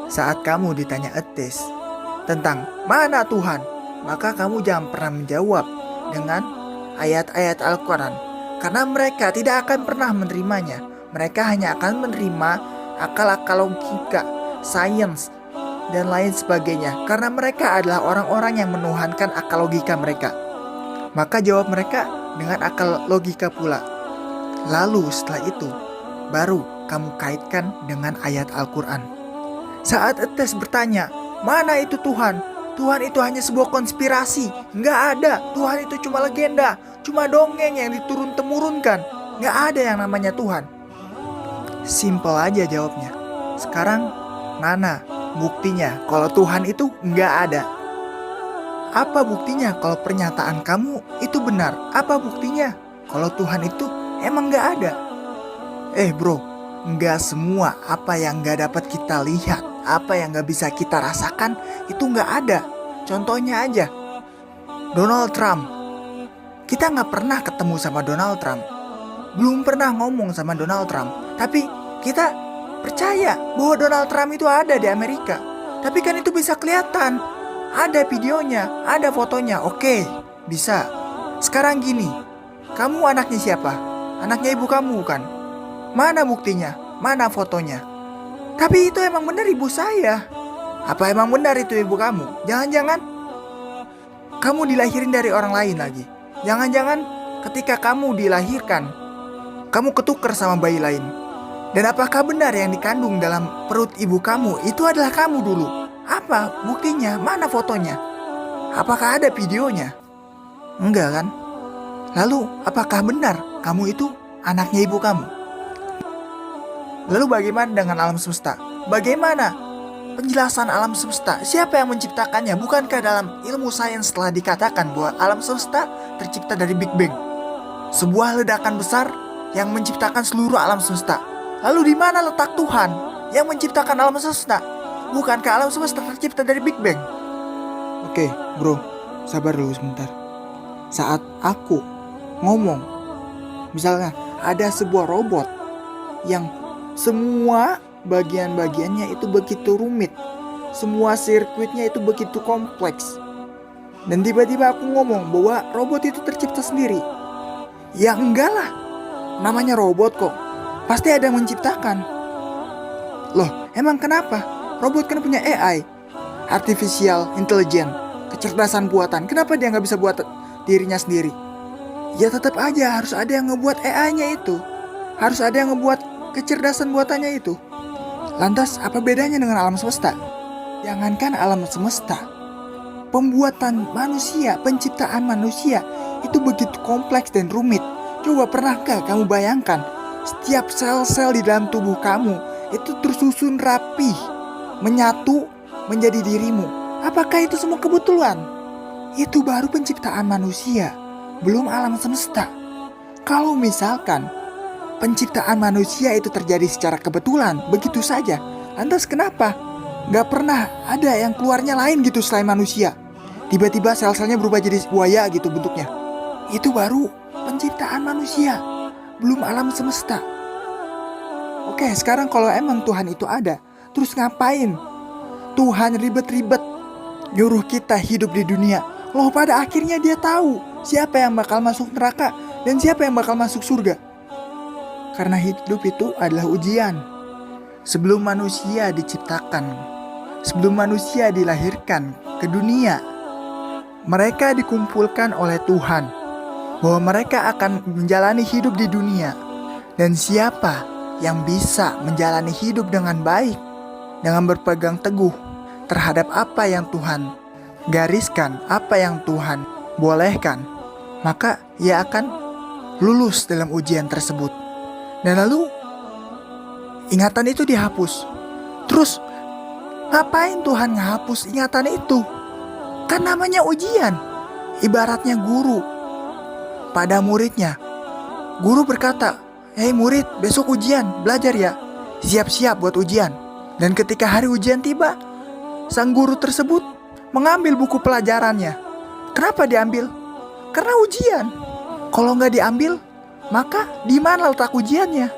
Saat kamu ditanya etis tentang mana Tuhan, maka kamu jangan pernah menjawab dengan ayat-ayat Al-Quran, karena mereka tidak akan pernah menerimanya. Mereka hanya akan menerima akal-akal logika, sains, dan lain sebagainya, karena mereka adalah orang-orang yang menuhankan akal logika mereka. Maka jawab mereka dengan akal logika pula. Lalu setelah itu baru kamu kaitkan dengan ayat Al-Quran. Saat Etes bertanya, mana itu Tuhan? Tuhan itu hanya sebuah konspirasi. Nggak ada. Tuhan itu cuma legenda, cuma dongeng yang diturun-temurunkan. Nggak ada yang namanya Tuhan. Simple aja jawabnya. Sekarang mana buktinya kalau Tuhan itu nggak ada? Apa buktinya kalau pernyataan kamu itu benar? Apa buktinya kalau Tuhan itu emang nggak ada? Bro, nggak semua apa yang nggak dapat kita lihat, apa yang nggak bisa kita rasakan, itu nggak ada. Contohnya aja, Donald Trump. Kita nggak pernah ketemu sama Donald Trump, belum pernah ngomong sama Donald Trump, tapi kita percaya bahwa Donald Trump itu ada di Amerika. Tapi kan itu bisa kelihatan, ada videonya, ada fotonya. Oke, bisa. Sekarang gini, kamu anaknya siapa? Anaknya ibu kamu kan? Mana buktinya? Mana fotonya? Tapi itu emang benar ibu saya. Apa emang benar itu ibu kamu? Jangan-jangan kamu dilahirin dari orang lain lagi. Jangan-jangan ketika kamu dilahirkan, kamu ketukar sama bayi lain. Dan apakah benar yang dikandung dalam perut ibu kamu itu adalah kamu dulu? Apa buktinya? Mana fotonya? Apakah ada videonya? Enggak kan? Lalu apakah benar kamu itu anaknya ibu kamu? Lalu bagaimana dengan alam semesta? Bagaimana penjelasan alam semesta? Siapa yang menciptakannya? Bukankah dalam ilmu sains telah dikatakan bahwa alam semesta tercipta dari Big Bang? Sebuah ledakan besar yang menciptakan seluruh alam semesta. Lalu di mana letak Tuhan yang menciptakan alam semesta? Bukankah alam semesta tercipta dari Big Bang? Oke, bro, sabar dulu sebentar. Saat aku ngomong, misalnya ada sebuah robot yang semua bagian-bagiannya itu begitu rumit, semua sirkuitnya itu begitu kompleks, dan tiba-tiba aku ngomong bahwa robot itu tercipta sendiri. Ya enggak lah, namanya robot kok, pasti ada yang menciptakan. Loh, emang kenapa? Robot kan punya AI, Artificial Intelligence, kecerdasan buatan. Kenapa dia nggak bisa buat dirinya sendiri? Ya tetap aja harus ada yang ngebuat AI-nya itu, harus ada yang ngebuat kecerdasan buatannya itu. Lantas apa bedanya dengan alam semesta? Jangankan alam semesta, pembuatan manusia, penciptaan manusia itu begitu kompleks dan rumit. Coba pernahkah kamu bayangkan setiap sel-sel di dalam tubuh kamu itu tersusun rapi, menyatu menjadi dirimu? Apakah itu semua kebetulan? Itu baru penciptaan manusia, belum alam semesta. Kalau misalkan penciptaan manusia itu terjadi secara kebetulan, begitu saja, lantas kenapa gak pernah ada yang keluarnya lain gitu selain manusia? Tiba-tiba sel-selnya berubah jadi buaya gitu bentuknya. Itu baru penciptaan manusia, belum alam semesta. Oke, sekarang kalau emang Tuhan itu ada, terus ngapain Tuhan ribet-ribet nyuruh kita hidup di dunia? Loh, pada akhirnya dia tahu siapa yang bakal masuk neraka dan siapa yang bakal masuk surga. Karena hidup itu adalah ujian. Sebelum manusia diciptakan, sebelum manusia dilahirkan ke dunia, mereka dikumpulkan oleh Tuhan bahwa mereka akan menjalani hidup di dunia. Dan siapa yang bisa menjalani hidup dengan baik, dengan berpegang teguh terhadap apa yang Tuhan gariskan, apa yang Tuhan bolehkan, maka ia akan lulus dalam ujian tersebut. Dan lalu ingatan itu dihapus. Terus ngapain Tuhan ngehapus ingatan itu? Kan namanya ujian. Ibaratnya guru pada muridnya. Guru berkata, "Hei murid, besok ujian, belajar ya. Siap-siap buat ujian." Dan ketika hari ujian tiba, sang guru tersebut mengambil buku pelajarannya. Kenapa diambil? Karena ujian. Kalau nggak diambil, maka di mana letak ujiannya?